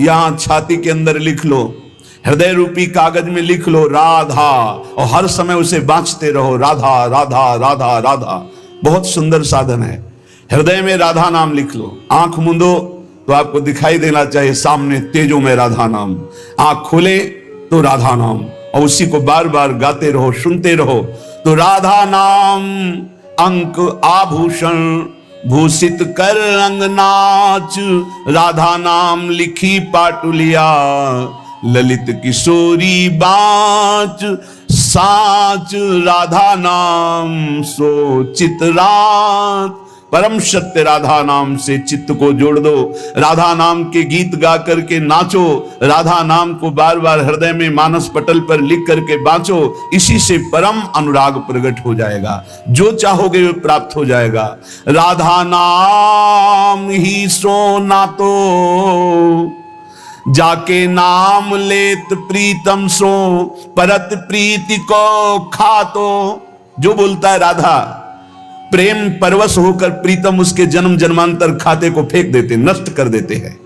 यहां छाती के अंदर लिख लो, हृदय रूपी कागज में लिख लो राधा, और हर समय उसे बांचते रहो, राधा राधा राधा राधा। बहुत सुंदर साधन है। हृदय में राधा नाम लिख लो, आंख मूंदो तो आपको दिखाई देना चाहिए सामने तेजों में राधा नाम, आंख खोले तो राधा नाम, और उसी को बार बार गाते रहो, सुनते रहो। तो राधा नाम अंक आभूषण भूषित कर रंग नाच, राधा नाम लिखी पाटुलिया ललित किशोरी बाच, साच राधा नाम सो चितरात। परम सत्य राधा नाम से चित्त को जोड़ दो, राधा नाम के गीत गा करके नाचो, राधा नाम को बार बार हृदय में मानस पटल पर लिख करके बांचो। इसी से परम अनुराग प्रकट हो जाएगा, जो चाहोगे वो प्राप्त हो जाएगा। राधा नाम ही सोना तो जाके नाम लेत प्रीतम सो, परत प्रीति को खातो। जो बोलता है राधा, प्रेम परवश होकर प्रीतम उसके जन्म जन्मांतर खाते को फेंक देते, नष्ट कर देते हैं।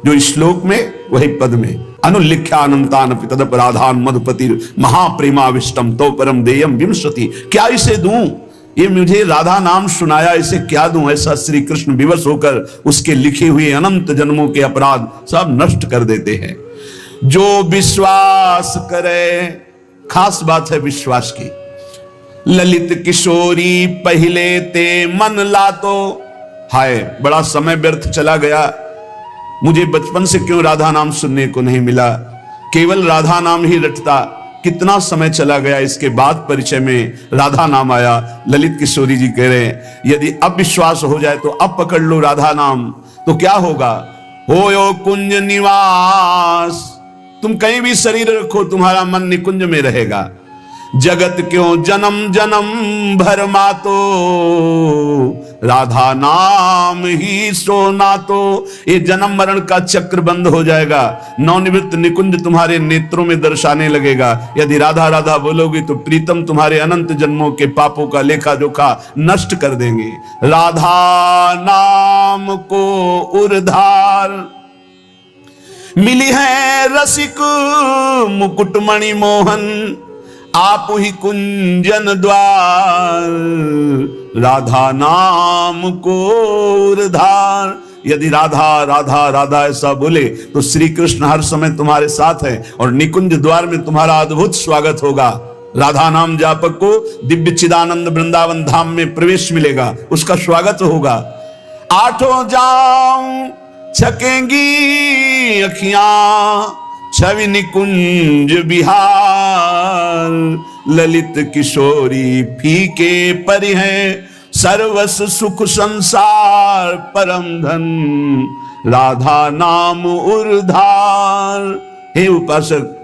जो इस श्लोक में वही पद में, अनुल्लिख्या अनंतान तदपराधान मधुपति महाप्रेमाविष्टम तो परम देयम विंशति। क्या इसे दूं, ये मुझे राधा नाम सुनाया, इसे क्या दूं? ऐसा श्री कृष्ण विवश होकर उसके लिखे हुए अनंत जन्मों के अपराध सब नष्ट कर देते हैं। जो विश्वास करे, खास बात है विश्वास की। ललित किशोरी पहले ते मन लातो, हाय बड़ा समय व्यर्थ चला गया, मुझे बचपन से क्यों राधा नाम सुनने को नहीं मिला, केवल राधा नाम ही रटता, कितना समय चला गया। इसके बाद परिचय में राधा नाम आया। ललित किशोरी जी कह रहे हैं, यदि अब विश्वास हो जाए तो अब पकड़ लो राधा नाम, तो क्या होगा? होयो कुंज निवास, तुम कहीं भी शरीर रखो तुम्हारा मन निकुंज में रहेगा। जगत क्यों जन्म जन्म भर मातो, राधा नाम ही सोना तो। ये जन्म मरण का चक्र बंद हो जाएगा, नवनिवृत्त निकुंज तुम्हारे नेत्रों में दर्शाने लगेगा। यदि राधा राधा बोलोगे तो प्रीतम तुम्हारे अनंत जन्मों के पापों का लेखा जोखा नष्ट कर देंगे। राधा नाम को उर्धार मिली है रसिक मुकुटमणि मोहन, आप ही कुंजन द्वार, राधा नाम को उर्धार। यदि राधा राधा राधा ऐसा बोले तो श्री कृष्ण हर समय तुम्हारे साथ है और निकुंज द्वार में तुम्हारा अद्भुत स्वागत होगा। राधा नाम जापक को दिव्य चिदानंद वृंदावन धाम में प्रवेश मिलेगा, उसका स्वागत होगा। आठों जाऊं छकेंगी अखियां, छवि निकुंज बिहार, ललित किशोरी फीके परि है, सर्वस सुख संसार परम धन, राधा नाम उर्धार। हे उपासक,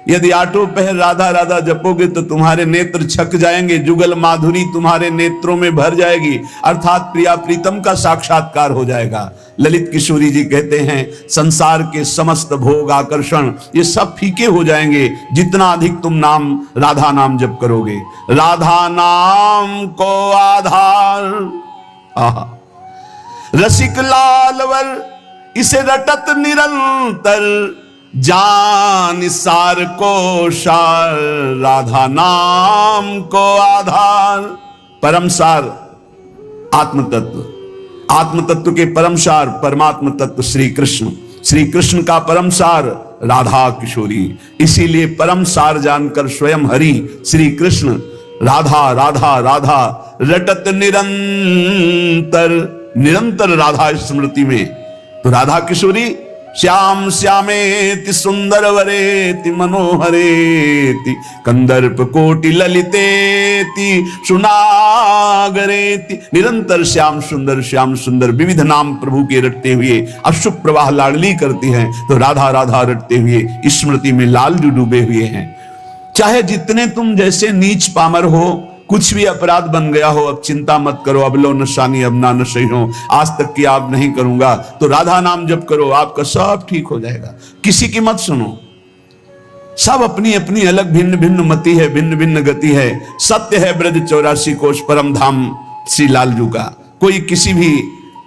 यदि आठों पहर राधा राधा जपोगे तो तुम्हारे नेत्र छक जाएंगे, जुगल माधुरी तुम्हारे नेत्रों में भर जाएगी, अर्थात प्रिया प्रीतम का साक्षात्कार हो जाएगा। ललित किशोरी जी कहते हैं, संसार के समस्त भोग आकर्षण ये सब फीके हो जाएंगे जितना अधिक तुम नाम राधा नाम जप करोगे। राधा नाम को आधार, आहा रसिक लालवर इसे रटत निरंतर, जान सार को सार, राधा नाम को आधार। परम सार आत्म तत्व, आत्म तत्व के परम सार परमात्म तत्व श्री कृष्ण, श्री कृष्ण का परम सार राधा किशोरी। इसीलिए परम सार जानकर स्वयं हरि श्री कृष्ण राधा राधा राधा रटत निरंतर, निरंतर राधा स्मृति में। तो राधा किशोरी श्याम श्यामेति सुंदर वरेति मनोहरेति, कंदर्प कोटि ललितेति सुनागरेति। निरंतर श्याम सुंदर विविध नाम प्रभु के रटते हुए अश्रु प्रवाह लाडली करती हैं, तो राधा राधा रटते हुए स्मृति में लाल डूबे हुए हैं। चाहे जितने तुम जैसे नीच पामर हो, कुछ भी अपराध बन गया हो, अब चिंता मत करो, अब लो नशानी अब ना नशे हो, आज तक की आप नहीं करूंगा, तो राधा नाम जप करो, आपका सब ठीक हो जाएगा। किसी की मत सुनो, सब अपनी अपनी अलग भिन्न भिन्न मति है, भिन्न भिन्न गति है। सत्य है ब्रज 84 कोश परम धाम श्री लालजू का, कोई किसी भी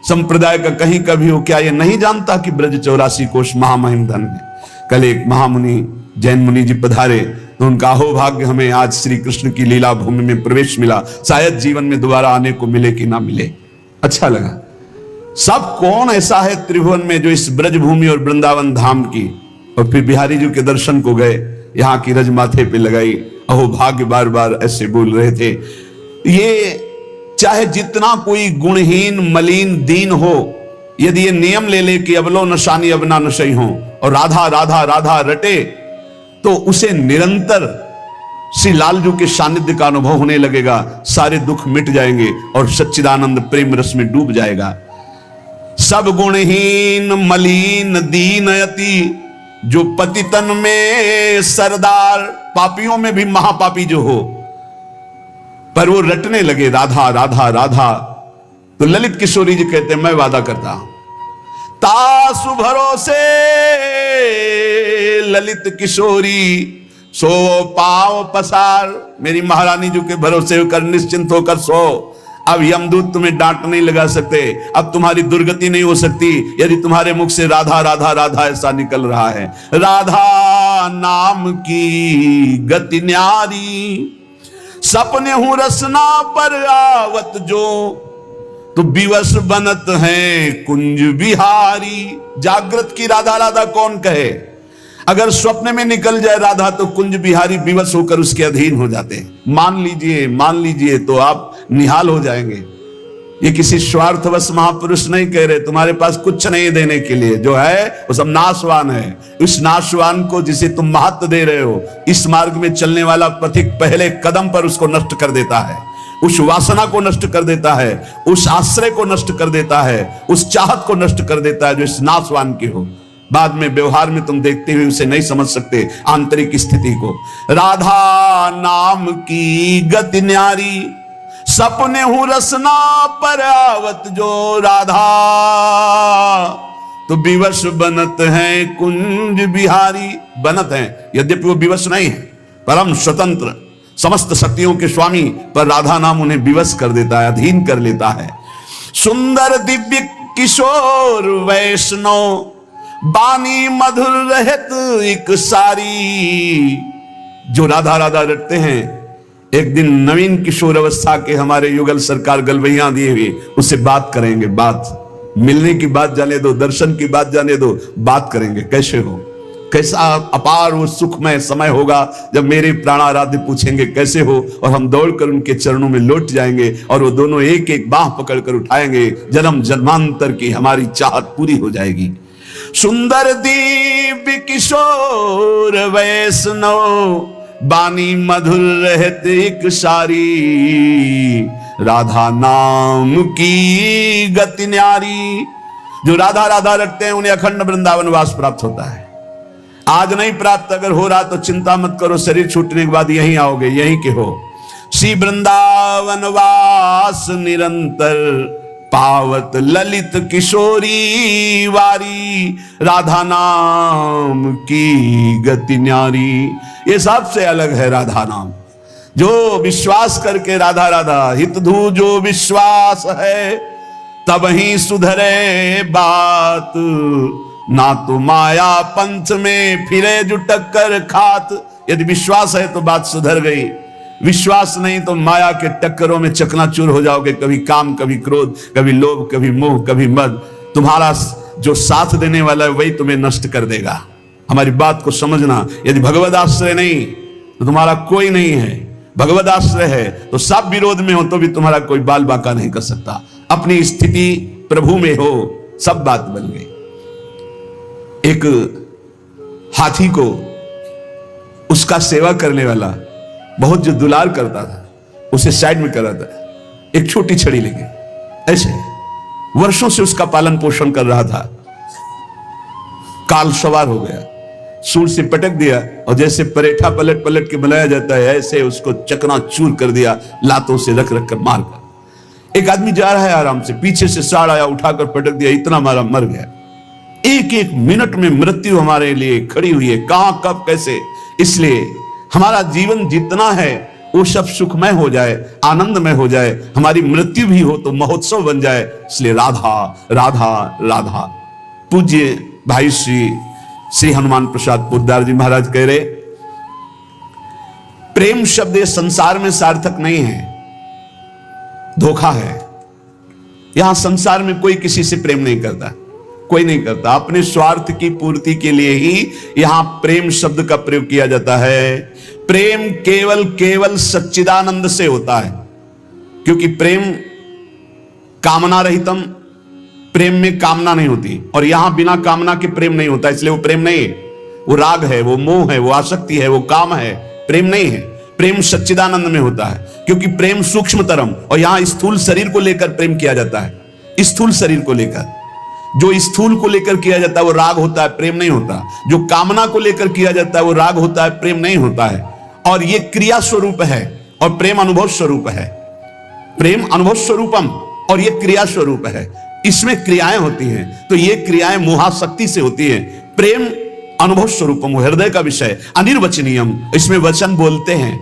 संप्रदाय का कहीं का भी हो, क्या ये नहीं जानता कि ब्रज 84 कोश महामहिम धन है। कल एक महामुनि जैन मुनि जी पधारे तो उनका अहो भाग्य, हमें आज श्री कृष्ण की लीला भूमि में प्रवेश मिला, शायद जीवन में दोबारा आने को मिले कि ना मिले। अच्छा लगा। सब कौन ऐसा है त्रिभुवन में जो इस ब्रज भूमि और वृंदावन धाम की, और फिर बिहारी जी के दर्शन को गए, यहाँ की रज माथे पे लगाई, अहो भाग्य बार बार ऐसे बोल रहे थे। ये चाहे जितना कोई गुणहीन मलिन दीन हो, यदि ये नियम ले ले कि अबलो नशानी अब ना नशई हो और राधा राधा राधा रटे, तो उसे निरंतर श्री लालजू के सानिध्य का अनुभव होने लगेगा, सारे दुख मिट जाएंगे और सच्चिदानंद प्रेम रस में डूब जाएगा। सब गुणहीन मलिन दीन यति, जो पतितन में सरदार, पापियों में भी महापापी जो हो, पर वो रटने लगे राधा राधा राधा, तो ललित किशोरी जी कहते हैं मैं वादा करता हूं तासु भरोसे ललित किशोरी सो पाव पसार। मेरी महारानी जी के भरोसे होकर निश्चिंत होकर सो। अब यमदूत तुम्हें डांट नहीं लगा सकते, अब तुम्हारी दुर्गति नहीं हो सकती यदि तुम्हारे मुख से राधा राधा राधा ऐसा निकल रहा है। राधा नाम की गति न्यारी, सपने हूं रसना पर आवत जो, तो विवश बनत है कुंज बिहारी। जागृत की राधा राधा कौन कहे, अगर स्वप्न में निकल जाए राधा तो कुंज बिहारी विवश होकर उसके अधीन हो जाते हैं। मान लीजिए तो आप निहाल हो जाएंगे। ये किसी स्वार्थवश महापुरुष नहीं कह रहे, तुम्हारे पास कुछ नहीं देने के लिए, जो है वो सब नाशवान है। उस नाशवान को जिसे तुम महत्व दे रहे हो, इस मार्ग में चलने वाला पथिक पहले कदम पर उसको नष्ट कर देता है, उस वासना को नष्ट कर देता है, उस आश्रय को नष्ट कर देता है, उस चाहत को नष्ट कर देता है जो इस नाशवान की हो। बाद में व्यवहार में तुम देखते हुए उसे नहीं समझ सकते आंतरिक स्थिति को। राधा नाम की गति न्यारी, सपने हूं रसना पर आवत जो, राधा तो विवश बनत है कुंज बिहारी। बनत है, यद्यपि वो विवश नहीं है, परम स्वतंत्र समस्त शक्तियों के स्वामी, पर राधा नाम उन्हें विवश कर देता है, अधीन कर लेता है। सुंदर दिव्य किशोर वैष्णव, बानी मधुर रहत एक सारी। जो राधा राधा रटते हैं, एक दिन नवीन किशोर अवस्था के हमारे युगल सरकार गलवैया दिए हुए, उससे बात करेंगे। बात मिलने की बात जाने दो, दर्शन की बात जाने दो, बात करेंगे कैसे हो, कैसा अपार वो सुखमय समय होगा जब मेरे प्राणाराध्य पूछेंगे कैसे हो, और हम दौड़कर उनके चरणों में लौट जाएंगे और वो दोनों एक एक बाह पकड़कर उठाएंगे। जन्म जन्मांतर की हमारी चाहत पूरी हो जाएगी। सुंदर दिव्य किशोर वैष्णव, बानी मधुर रहते एक सारी। राधा नाम की गति न्यारी, जो राधा राधा रखते हैं उन्हें अखंड वृंदावन वास प्राप्त होता है। आज नहीं प्राप्त, अगर हो रहा तो चिंता मत करो, शरीर छूटने के बाद यहीं आओगे, यहीं के हो। श्री वृंदावन वास निरंतर, पावत ललित किशोरी वारी। राधा नाम की गति न्यारी, ये सबसे अलग है राधा नाम। जो विश्वास करके राधा राधा हित धू जो विश्वास है, तब ही सुधरे बात। ना तो माया पंथ में फिरे जो टक्कर खात। यदि विश्वास है तो बात सुधर गई, विश्वास नहीं तो माया के टक्करों में चकनाचूर हो जाओगे। कभी काम, कभी क्रोध, कभी लोभ, कभी मोह, कभी मद। तुम्हारा जो साथ देने वाला है वही तुम्हें नष्ट कर देगा। हमारी बात को समझना। यदि भगवद आश्रय नहीं तो तुम्हारा कोई नहीं है, भगवद आश्रय है तो सब विरोध में हो तो भी तुम्हारा कोई बाल बांका नहीं कर सकता। अपनी स्थिति प्रभु में हो, सब बात बन गई। एक हाथी को उसका सेवा करने वाला बहुत जो दुलार करता था, उसे साइड में कर रहा था, एक छोटी छड़ी लेके ऐसे वर्षों से उसका पालन पोषण कर रहा था। काल सवार हो गया, सूर से पटक दिया और जैसे परेठा पलट पलट के बनाया जाता है ऐसे उसको चकनाचूर कर दिया, लातों से रख रख कर मार कर। एक आदमी जा रहा है आराम से, पीछे से साड़ आया, उठाकर पटक दिया, इतना मारा, मर गया। एक एक मिनट में मृत्यु हमारे लिए खड़ी हुई है, कहां कब कैसे। इसलिए हमारा जीवन जितना है वो सब सुखमय हो जाए, आनंदमय हो जाए, हमारी मृत्यु भी हो तो महोत्सव बन जाए। इसलिए राधा राधा राधा। पूज्य भाई श्री हनुमान प्रसाद पोद्दार जी महाराज कह रहे, प्रेम शब्द संसार में सार्थक नहीं है, धोखा है। यहां संसार में कोई किसी से प्रेम नहीं करता, कोई नहीं करता। अपने स्वार्थ की पूर्ति के लिए ही यहां प्रेम शब्द का प्रयोग किया जाता है। प्रेम केवल सच्चिदानंद से होता है, क्योंकि प्रेम कामना रहितम, प्रेम में कामना नहीं होती, और यहां बिना कामना के प्रेम नहीं होता, इसलिए वो प्रेम नहीं है। वो राग है, वो मोह है, वो आसक्ति है, वो काम है, प्रेम नहीं है। प्रेम सच्चिदानंद में होता है, क्योंकि प्रेम सूक्ष्मतरम, और यहां स्थूल शरीर को लेकर प्रेम किया जाता है। स्थूल शरीर को लेकर, जो स्थूल को लेकर किया जाता है वो राग होता है, प्रेम नहीं होता। जो कामना को लेकर किया जाता है वो राग होता है, प्रेम नहीं होता है। और ये क्रिया स्वरूप है, और प्रेम अनुभव स्वरूप है। प्रेम अनुभव स्वरूपम, और ये क्रिया स्वरूप है। इसमें क्रियाएं होती हैं, तो ये क्रियाएं मोहाशक्ति से होती हैं। प्रेम अनुभव स्वरूपम, हृदय का विषय, अनिर्वचनीयम, इसमें वचन बोलते हैं।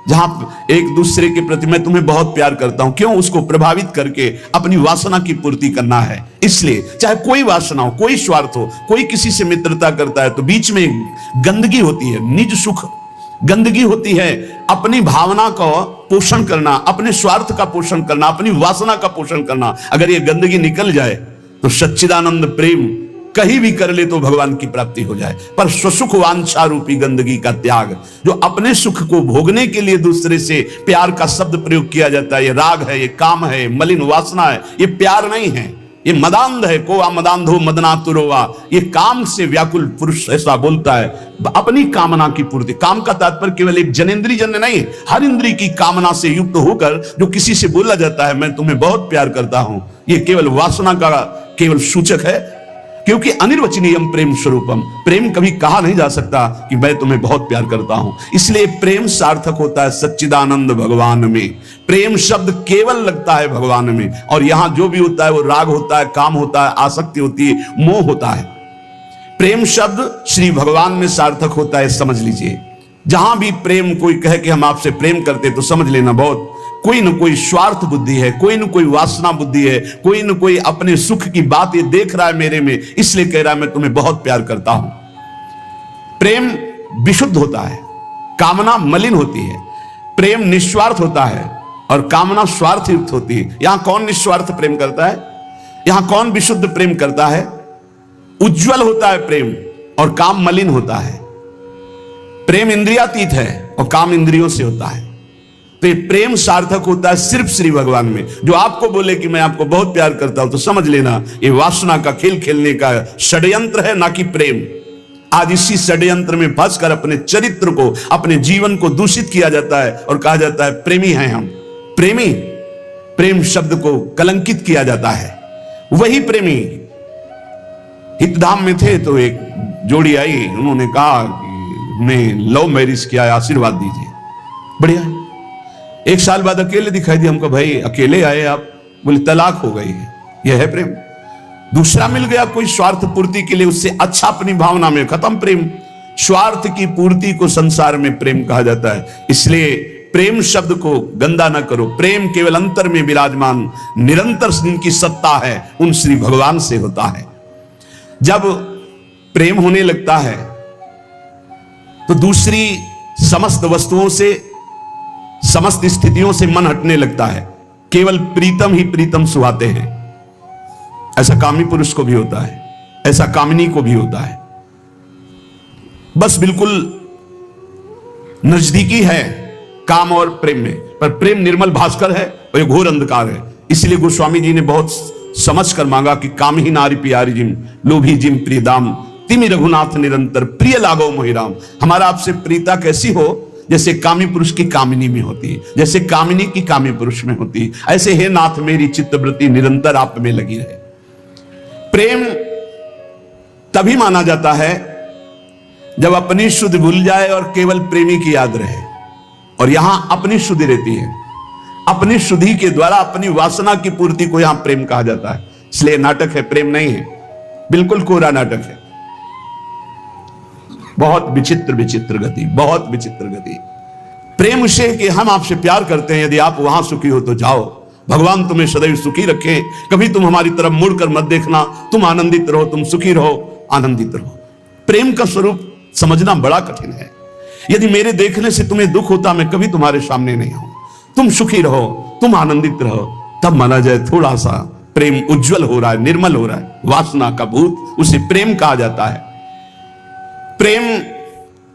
जहां एक दूसरे के प्रति मैं तुम्हें बहुत प्यार करता हूं, क्यों? उसको प्रभावित करके अपनी वासना की पूर्ति करना है। इसलिए चाहे कोई वासना हो, कोई स्वार्थ हो, कोई किसी से मित्रता करता है तो बीच में गंदगी होती है, निज सुख गंदगी होती है। अपनी भावना का पोषण करना, अपने स्वार्थ का पोषण करना, अपनी वासना का पोषण करना, अगर ये गंदगी निकल जाए तो सच्चिदानंद प्रेम कहीं भी कर ले तो भगवान की प्राप्ति हो जाए। पर स्वसुख वांछा रूपी गंदगी का त्याग, जो अपने सुख को भोगने के लिए दूसरे से प्यार का शब्द प्रयोग किया जाता है, ये राग है, ये काम है, मलिन वासना है, ये प्यार नहीं है, ये मदांध है। को मदांधो मदनातुरोवा, ये काम से व्याकुल पुरुष ऐसा बोलता है। अपनी कामना की पूर्ति, काम का तात्पर्य केवल एक जनेन्द्रिय जन्य नहीं, हर इंद्रिय की कामना से युक्त होकर जो किसी से बोला जाता है मैं तुम्हें बहुत प्यार करता हूं, ये केवल वासना का केवल सूचक है। क्योंकि अनिर्वचनीयम प्रेम स्वरूपम, प्रेम कभी कहा नहीं जा सकता कि मैं तुम्हें बहुत प्यार करता हूं। इसलिए प्रेम सार्थक होता है सच्चिदानंद भगवान में। प्रेम शब्द केवल लगता है भगवान में, और यहां जो भी होता है वो राग होता है, काम होता है, आसक्ति होती है, मोह होता है। प्रेम शब्द श्री भगवान में सार्थक होता है, समझ लीजिए। जहां भी प्रेम कोई कहे कि हम आपसे प्रेम करते, तो समझ लेना बहुत कोई न कोई स्वार्थ बुद्धि है, कोई न कोई वासना बुद्धि है, कोई न कोई अपने सुख की बात ये देख रहा है मेरे में, इसलिए कह रहा है मैं तुम्हें बहुत प्यार करता हूं। प्रेम विशुद्ध होता है, कामना मलिन होती है। प्रेम निस्वार्थ होता है और कामना स्वार्थ युक्त होती है। यहां कौन निस्वार्थ प्रेम करता है? यहां कौन विशुद्ध प्रेम करता है? उज्जवल होता है प्रेम, और काम मलिन होता है। प्रेम इंद्रियातीत है और काम इंद्रियों से होता है। तो ये प्रेम सार्थक होता है सिर्फ श्री भगवान में। जो आपको बोले कि मैं आपको बहुत प्यार करता हूं, तो समझ लेना ये वासना का खेल खेलने का षड्यंत्र है, ना कि प्रेम। आज इसी षड्यंत्र में फंसकर अपने चरित्र को, अपने जीवन को दूषित किया जाता है और कहा जाता है प्रेमी हैं हम। प्रेमी, प्रेम शब्द को कलंकित किया जाता है। वही प्रेमी हितधाम में थे, तो एक जोड़ी आई, उन्होंने कहा कि मैं लव मैरिज किया है, आशीर्वाद दीजिए। बढ़िया। एक साल बाद अकेले दिखाई दिए हमको, भाई अकेले आए आप? बोले तलाक हो गई है। यह है प्रेम। दूसरा मिल गया कोई स्वार्थ पूर्ति के लिए, उससे अच्छा अपनी भावना में, खत्म प्रेम। स्वार्थ की पूर्ति को संसार में प्रेम कहा जाता है। इसलिए प्रेम शब्द को गंदा ना करो। प्रेम केवल अंतर में विराजमान निरंतर जिनकी सत्ता है, उन श्री भगवान से होता है। जब प्रेम होने लगता है तो दूसरी समस्त वस्तुओं से, समस्त स्थितियों से मन हटने लगता है। केवल प्रीतम ही प्रीतम सुहाते हैं। ऐसा कामी पुरुष को भी होता है, ऐसा कामिनी को भी होता है। बस बिल्कुल नजदीकी है काम और प्रेम में, पर प्रेम निर्मल भास्कर है और ये घोर अंधकार है। इसलिए गोस्वामी जी ने बहुत समझ कर मांगा कि काम ही नारी प्यारी जिम, लोभी जिम प्रियदाम, तिमि रघुनाथ निरंतर प्रिय लागो मोहिराम। हमारा आपसे प्रीता कैसी हो? जैसे कामी पुरुष की कामिनी में होती है, जैसे कामिनी की कामी पुरुष में होती है, ऐसे हे नाथ मेरी चित्तवृत्ति निरंतर आप में लगी रहे। प्रेम तभी माना जाता है जब अपनी शुद्धि भूल जाए और केवल प्रेमी की याद रहे। और यहां अपनी शुद्धि रहती है, अपनी शुद्धि के द्वारा अपनी वासना की पूर्ति को यहां प्रेम कहा जाता है। इसलिए नाटक है, प्रेम नहीं है, बिल्कुल कोरा नाटक है। बहुत विचित्र विचित्र गति, बहुत विचित्र गति। प्रेम से कि हम आपसे प्यार करते हैं, यदि आप वहां सुखी हो तो जाओ, भगवान तुम्हें सदैव सुखी रखे, कभी तुम हमारी तरफ मुड़कर मत देखना, तुम आनंदित रहो, तुम सुखी रहो, आनंदित रहो। प्रेम का स्वरूप समझना बड़ा कठिन है। यदि मेरे देखने से तुम्हें दुख होता, मैं कभी तुम्हारे सामने नहीं आऊं, तुम सुखी रहो, तुम आनंदित रहो, तब माना जाए थोड़ा सा प्रेम उज्जवल हो रहा है, निर्मल हो रहा है। वासना का भूत उसे प्रेम कहा जाता है। प्रेम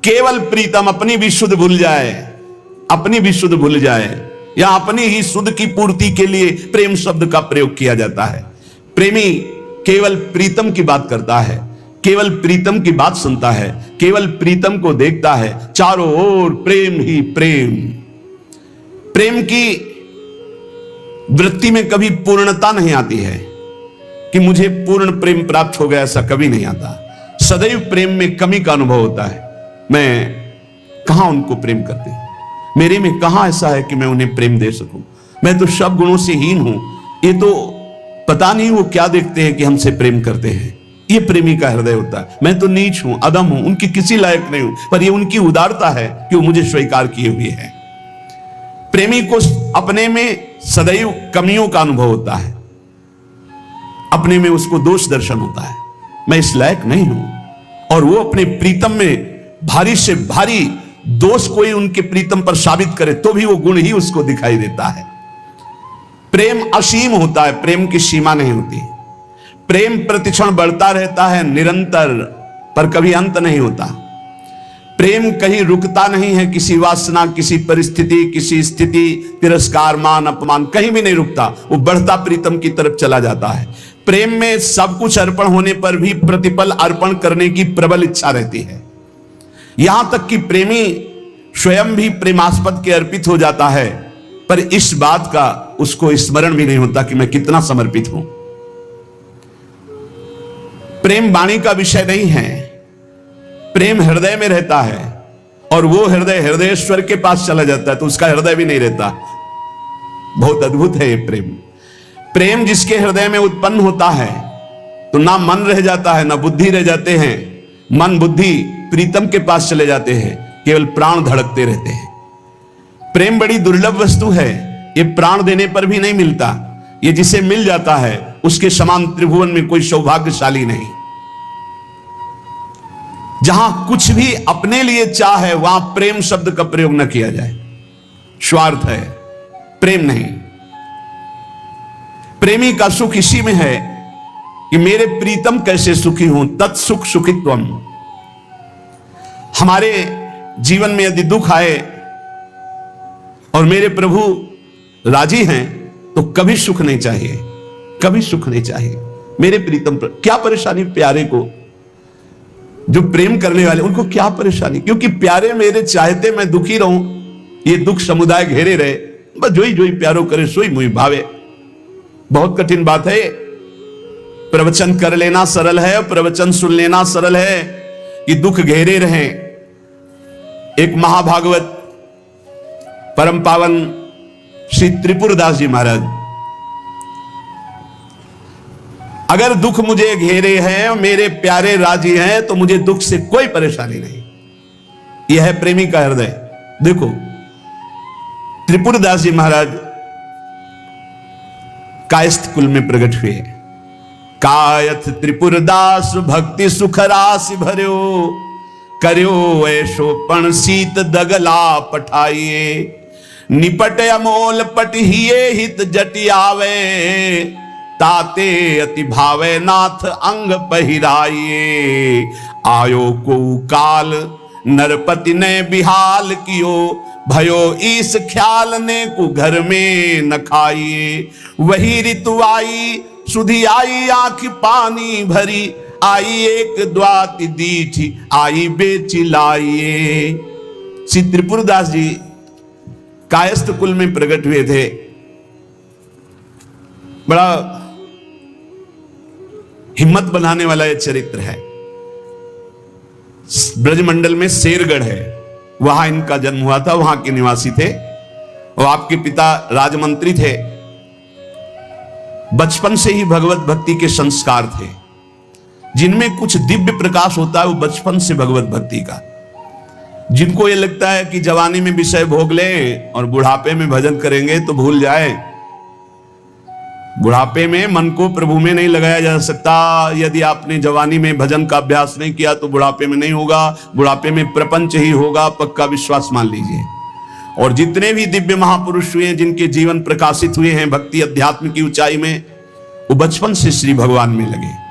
केवल प्रीतम अपनी भी शुद्ध भूल जाए, अपनी भी शुद्ध भूल जाए, या अपनी ही शुद्ध की पूर्ति के लिए प्रेम शब्द का प्रयोग किया जाता है। प्रेमी केवल प्रीतम की बात करता है, केवल प्रीतम की बात सुनता है, केवल प्रीतम को देखता है, चारों ओर प्रेम ही प्रेम। प्रेम की वृत्ति में कभी पूर्णता नहीं आती है कि मुझे पूर्ण प्रेम प्राप्त हो गया, ऐसा कभी नहीं आता। सदैव प्रेम में कमी का अनुभव होता है। मैं कहां उनको प्रेम करती, मेरे में कहां ऐसा है कि मैं उन्हें प्रेम दे सकूं। मैं तो सब गुणों से हीन हूं, ये तो पता नहीं वो क्या देखते हैं कि हमसे प्रेम करते हैं। ये प्रेमी का हृदय होता है। मैं तो नीच हूं, अदम हूं, उनकी किसी लायक नहीं हूं, पर ये उनकी उदारता है कि वो मुझे स्वीकार किए हुए हैं। प्रेमी को अपने में सदैव कमियों का अनुभव होता है, अपने में उसको दोष दर्शन होता है, मैं इस लायक नहीं हूं। और वो अपने प्रीतम में भारी से भारी दोष कोई उनके प्रीतम पर साबित करे तो भी वो गुण ही उसको दिखाई देता है। प्रेम असीम होता है, प्रेम की सीमा नहीं होती। प्रेम प्रतिक्षण बढ़ता रहता है निरंतर, पर कभी अंत नहीं होता। प्रेम कहीं रुकता नहीं है, किसी वासना, किसी परिस्थिति, किसी स्थिति, तिरस्कार, मान, अपमान, कहीं भी नहीं रुकता, वो बढ़ता प्रीतम की तरफ चला जाता है। प्रेम में सब कुछ अर्पण होने पर भी प्रतिपल अर्पण करने की प्रबल इच्छा रहती है। यहां तक कि प्रेमी स्वयं भी प्रेमास्पद के अर्पित हो जाता है, पर इस बात का उसको स्मरण भी नहीं होता कि मैं कितना समर्पित हूं। प्रेम वाणी का विषय नहीं है, प्रेम हृदय में रहता है, और वो हृदय हृदयेश्वर के पास चला जाता है तो उसका हृदय भी नहीं रहता। बहुत अद्भुत है ये प्रेम। प्रेम जिसके हृदय में उत्पन्न होता है तो ना मन रह जाता है, ना बुद्धि रह जाते हैं। मन बुद्धि प्रीतम के पास चले जाते हैं, केवल प्राण धड़कते रहते हैं। प्रेम बड़ी दुर्लभ वस्तु है, ये प्राण देने पर भी नहीं मिलता। ये जिसे मिल जाता है उसके समान त्रिभुवन में कोई सौभाग्यशाली नहीं। जहां कुछ भी अपने लिए चाह है वहां प्रेम शब्द का प्रयोग न किया जाए, स्वार्थ है, प्रेम नहीं। प्रेमी का सुख इसी में है कि मेरे प्रीतम कैसे सुखी हूं, तत्सुख सुखित्वम। हमारे जीवन में यदि दुख आए और मेरे प्रभु राजी हैं तो कभी सुख नहीं चाहिए, कभी सुख नहीं चाहिए। मेरे प्रीतम पर क्या परेशानी, प्यारे को जो प्रेम करने वाले उनको क्या परेशानी, क्योंकि प्यारे मेरे चाहते मैं दुखी रहूं, ये दुख समुदाय घेरे रहे, बस जोई जोई प्यारो करे सोई मुई भावे। बहुत कठिन बात है। प्रवचन कर लेना सरल है, प्रवचन सुन लेना सरल है, कि दुख घेरे रहे। एक महाभागवत परम पावन श्री त्रिपुरदास जी महाराज, अगर दुख मुझे घेरे हैं और मेरे प्यारे राजी हैं तो मुझे दुख से कोई परेशानी नहीं। यह है प्रेमी का हृदय। देखो त्रिपुरदास जी महाराज कायस्थ कुल में प्रकट हुए। कायथ त्रिपुरदास भक्ति सुख राशि भर्यो, कर्यो ऐशो पण सीत दगला पठाइए, निपट अमोल पटहिए हित जटियावे, ताते अति भावे नाथ अंग पहिराइए, आयो को काल नरपति ने बिहाल कियो, भयो ईस ख्याल ने को घर में न खाइए, वही ऋतु आई सुधी आई आंख पानी भरी, आई एक द्वाति दीठी आई बेची लाइए। श्री त्रिपुरदास जी कायस्थ कुल में प्रकट हुए थे। बड़ा हिम्मत बनाने वाला यह चरित्र है। ब्रजमंडल में शेरगढ़ है, वहां इनका जन्म हुआ था, वहां के निवासी थे और आपके पिता राजमंत्री थे। बचपन से ही भगवत भक्ति के संस्कार थे। जिनमें कुछ दिव्य प्रकाश होता है वो बचपन से भगवत भक्ति का। जिनको ये लगता है कि जवानी में विषय भोग ले और बुढ़ापे में भजन करेंगे तो भूल जाए, बुढ़ापे में मन को प्रभु में नहीं लगाया जा सकता। यदि आपने जवानी में भजन का अभ्यास नहीं किया तो बुढ़ापे में नहीं होगा, बुढ़ापे में प्रपंच ही होगा, पक्का विश्वास मान लीजिए। और जितने भी दिव्य महापुरुष हुए जिनके जीवन प्रकाशित हुए हैं भक्ति अध्यात्म की ऊंचाई में, वो बचपन से श्री भगवान में लगे।